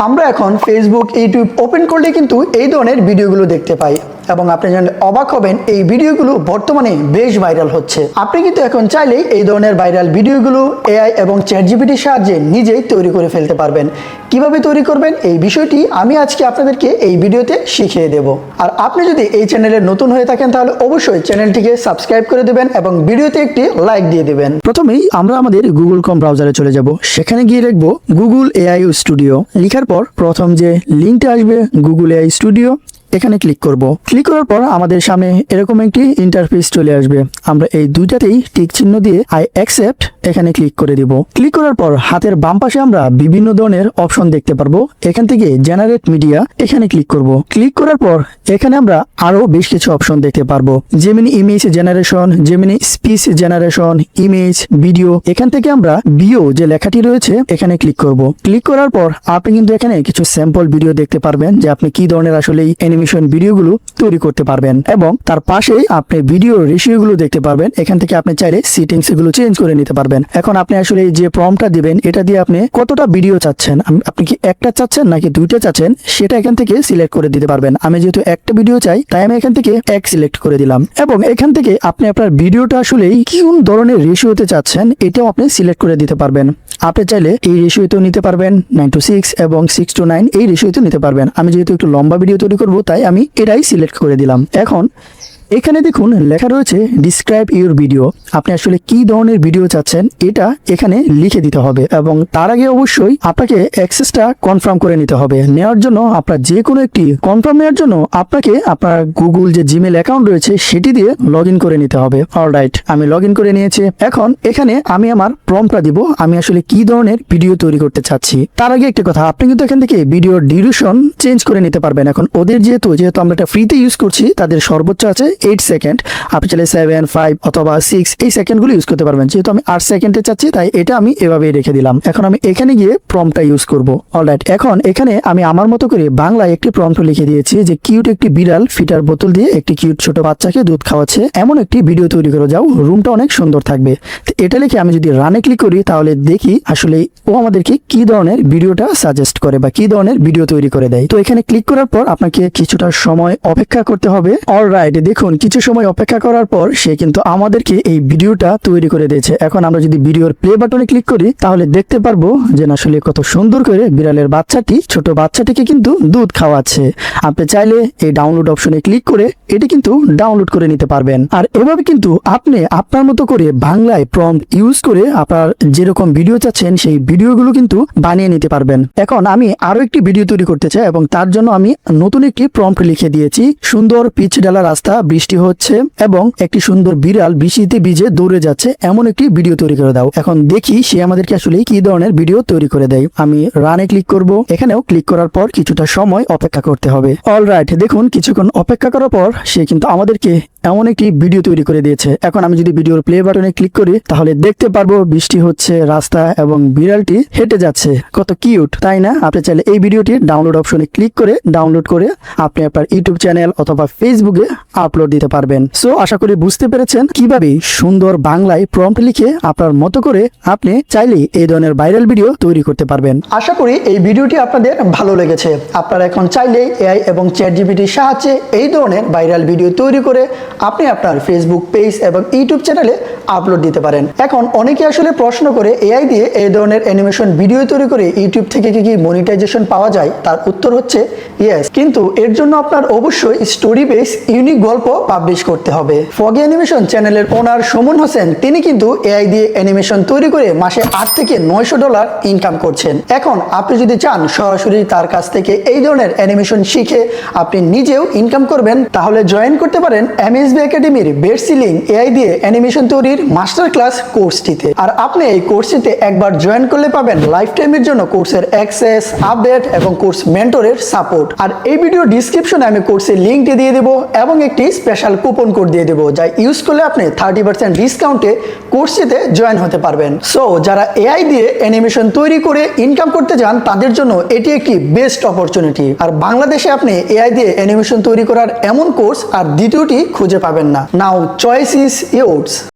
আমরা এখন Facebook, YouTube open করলে কিন্তু এই ধরনের ভিডিওগুলো দেখতে পাই এবং আপনি জানলে অবাক হবেন এই ভিডিওগুলো বর্তমানে বেশ ভাইরাল হচ্ছে। আপনি কিন্তু এখন চাইলেই এই ধরনের ভাইরাল ভিডিওগুলো এআই এবং চ্যাটজিপিটির সাহায্যে নিজেই তৈরি করে ফেলতে পারবেন। কিভাবে তৈরি করবেন এই বিষয়টি আমি আজকে আপনাদেরকে এই ভিডিওতে শিখিয়ে দেব। আর আপনি যদি এই চ্যানেলে নতুন হয়ে থাকেন তাহলে অবশ্যই চ্যানেলটিকে সাবস্ক্রাইব করে দেবেন এবং ভিডিওতে একটি লাইক দিয়ে দেবেন। প্রথমেই আমরা আমাদের গুগল ক্রোম ব্রাউজারে চলে যাব। সেখানে গিয়ে লিখবো গুগল এআই স্টুডিও। লেখার পর প্রথম যে লিঙ্কটা আসবে গুগল এআই স্টুডিও, এখানে ক্লিক করব। ক্লিক করার পর আমাদের সামনে এরকম একটি ইন্টারফেস চলে আসবে। আমরা এই দুইটাতেই টিক চিহ্ন দিয়ে আই অ্যাকসেপ্ট এখানে ক্লিক করে দিব। ক্লিক করার পর হাতের বাম পাশে আমরা বিভিন্ন ধরনের অপশন দেখতে পারবো। এখান থেকে জেনারেট মিডিয়া এখানে ক্লিক করব। ক্লিক করার পর এখানে আমরা আরো বেশ কিছু অপশন দেখতে পারবো। Gemini image generation, Gemini speech generation, image, video. এখান থেকে আমরা বিও যে লেখাটি রয়েছে এখানে ক্লিক করব। ক্লিক করার পর আপনি কিন্তু এখানে কিছু স্যাম্পল ভিডিও দেখতে পারবেন যে আপনি কি ধরনের আসলে অ্যানিমেশন ভিডিওগুলো তৈরি করতে পারবেন এবং তার পাশেই আপনি ভিডিও রেশিওগুলো দেখতে পারবেন। এখান থেকে আপনি চাইলে সেটিংস গুলো চেঞ্জ করে নিতে পারবেন। এখন আপনি আসলে যে প্রম্পটটা দিবেন এটা দিয়ে আপনি কতটা ভিডিও চাচ্ছেন, আপনি কি একটা চাচ্ছেন নাকি দুইটা চাচ্ছেন সেটা এখান থেকে সিলেক্ট করে দিতে পারবেন। আমি যেহেতু একটা ভিডিও চাই তাই আমি এখান থেকে এক সিলেক্ট করে দিলাম এবং এখান থেকে আপনি আপনার ভিডিওটা আসলে কোন ধরনের রেশিওতে চাচ্ছেন এটাও আপনি সিলেক্ট করে দিতে পারবেন। আপনি চাইলে এই রেশিওতেও নিতে পারবেন, 9:6 এবং 6:9 এই রেশিওতেও নিতে পারবেন। আমি যেহেতু একটু লম্বা ভিডিও তৈরি করব তাই আমি এটাই সিলেক্ট করে দিলাম। এখন এখানে দেখুন লেখা রয়েছে ডিসক্রাইব ইউর ভিডিও। আপনি আসলে কি ধরনের ভিডিও চাচ্ছেন এটা এখানে লিখে দিতে হবে এবং তার আগে অবশ্যই আপনাকে অ্যাক্সেসটা কনফার্ম করে নিতে হবে। নেওয়ার জন্য আপনার যে কোনো একটি কনফার্ম নেওয়ার জন্য আপনাকে আপনার গুগল যে জিমেল অ্যাকাউন্ট রয়েছে সেটি দিয়ে লগ ইন করে নিতে হবে। অলরাইট, আমি লগ ইন করে নিয়েছি। এখন এখানে আমি আমার প্রম্পটটা দিব, আমি আসলে কি ধরনের ভিডিও তৈরি করতে চাচ্ছি। তার আগে একটা কথা, আপনি কিন্তু এখান থেকে ভিডিওর ডিউরেশন চেঞ্জ করে নিতে পারবেন। এখন ওদের যেহেতু আমরা এটা ফ্রিতে ইউজ করছি তাদের সর্বোচ্চ আছে 8 সেকেন্ড। আপনি চাইলে 7, 5 অথবা 6 এই সেকেন্ডগুলো ইউজ করতে পারবেন। যেহেতু আমি 8 সেকেন্ডে চাচ্ছি তাই এটা আমি এভাবেই রেখে দিলাম। এখন আমি এখানে গিয়ে প্রম্পটটা ইউজ করব। অলরাইট, এখন এখানে আমি আমার মতো করে বাংলায় একটি প্রম্পট লিখে দিয়েছি যে কিউট একটি বিড়াল ফিটার বোতল দিয়ে একটি কিউট ছোট বাচ্চাকে দুধ খাওয়াচ্ছে এমন একটি ভিডিও তৈরি করে যাও, রুমটা অনেক সুন্দর থাকবে। তো এটা লিখে আমি যদি রানে ক্লিক করি তাহলে দেখি আসলে ও আমাদেরকে কি ধরনের ভিডিওটা সাজেস্ট করে বা কি ধরনের ভিডিও তৈরি করে দেয়। তো এখানে ক্লিক করার পর আপনাকে কিছুটা সময় অপেক্ষা করতে হবে। অলরাইট, দেখুন কিছু সময় অপেক্ষা করার পর সে কিন্তু আমাদেরকে এই ভিডিওটা তৈরি করে দিয়েছে। এখন আমরা যদি ভিডিওর প্লে বাটনে ক্লিক করি তাহলে দেখতে পারবো যে আসলে কত সুন্দর করে বিড়ালের বাচ্চাটি ছোট বাচ্চাটিকে কিন্তু দুধ খাওয়াচ্ছে। আপনি চাইলে এই ডাউনলোড অপশনে ক্লিক করে এটি কিন্তু ডাউনলোড করে নিতে পারবেন। আর এভাবে কিন্তু আপনি আপনার মতো করে বাংলায় প্রম্পট ইউজ করে আপনার যেরকম ভিডিও চাচ্ছেন সেই ভিডিওগুলো কিন্তু বানিয়ে নিতে পারবেন। এখন আমি আরো একটি ভিডিও তৈরি করতে চাই এবং তার জন্য আমি নতুন একটি প্রম্পট লিখে দিয়েছি। সুন্দর পিচ ঢালা রাস্তা, বৃষ্টি হচ্ছে এবং একটি সুন্দর বিড়াল বৃষ্টিতে ভিজে দৌড়ে যাচ্ছে এমন একটি ভিডিও তৈরি করে দাও। এখন দেখি সে আমাদেরকে আসলে কি ধরনের ভিডিও তৈরি করে দেয়। আমি রানে ক্লিক করব। এখানেও ক্লিক করার পর কিছুটা সময় অপেক্ষা করতে হবে। অলরাইট, দেখুন কিছুক্ষণ অপেক্ষা করার পর সে কিন্তু আমাদেরকে এমন একটি ভিডিও তৈরি করে দিয়েছে। এখন আমি যদি ভিডিওর প্লে বাটনে ক্লিক করি তাহলে দেখতে পারবো বৃষ্টি হচ্ছে, রাস্তা এবং বিড়ালটি হেঁটে যাচ্ছে। কত কিউট, তাই না? আপনি চাইলে এই ভিডিওটি ডাউনলোড অপশনে ক্লিক করে ডাউনলোড করে আপনি আপনার ইউটিউব চ্যানেল অথবা ফেসবুকে আপলোড দিতে পারবেন। সো আশা করি বুঝতে পেরেছেন কিভাবে সুন্দর বাংলায় প্রম্পট লিখে আপনার মতো করে আপনি চাইলে এই ধরনের ভাইরাল ভিডিও তৈরি করতে পারবেন। আশা করি এই ভিডিওটি আপনাদের ভালো লেগেছে। আপনারা এখন চাইলে এআই এবং চ্যাটজিপিটির সাহায্যে এই ধরনের ভাইরাল ভিডিও তৈরি করে আপনি আপনার ফেসবুক পেজ এবং ইউটিউব চ্যানেলে আপলোড দিতে পারেন। এখন অনেকে আসলে প্রশ্ন করে এআই দিয়ে এই ধরনের অ্যানিমেশন ভিডিও তৈরি করে ইউটিউব থেকে কি মনিটাইজেশন পাওয়া যায়? তার উত্তর হচ্ছে ইয়েস, কিন্তু এর জন্য আপনার অবশ্যই স্টোরি বেস ইউনিক গল্প পাবলিশ করতে হবে। ফগি অ্যানিমেশন চ্যানেলের ওনার সুমন হোসেন তিনি কিন্তু এআই দিয়ে অ্যানিমেশন তৈরি করে মাসে $8 থেকে $900 ইনকাম করছেন। এখন আপনি যদি চান সরাসরি তার কাছ থেকে এই ধরনের অ্যানিমেশন শিখে আপনি নিজেও ইনকাম করবেন তাহলে জয়েন করতে পারেন এমএসবি একাডেমির বেস্ট সেলিং এআই দিয়ে অ্যানিমেশন তৈরির মাস্টার ক্লাস কোর্সটিতে। আর আপনি এই কোর্সটিতে একবার জয়েন করলে পাবেন লাইফ টাইমের জন্য কোর্সের অ্যাক্সেস, আপডেট এবং কোর্স মেন্টরের সাপোর্ট। আর এই ভিডিও ডিসক্রিপশনে আমি কোর্সের লিঙ্কটি দিয়ে দেবো এবং একটি স্পেশাল কুপন কোড দিয়ে দেবো যা ইউজ করলে আপনি 30% ডিসকাউন্টে কোর্সটিতে জয়েন হতে পারবেন। সো যারা এআই দিয়ে অ্যানিমেশন তৈরি করে ইনকাম করতে চান তাদের জন্য এটি একটি বেস্ট অপরচুনিটি। আর বাংলাদেশে আপনি এআই দিয়ে অ্যানিমেশন তৈরি করার এমন কোর্স আর দ্বিতীয়টি খুঁজে পাবেন না। নাও চয়েস ইজ ইয়োর্স।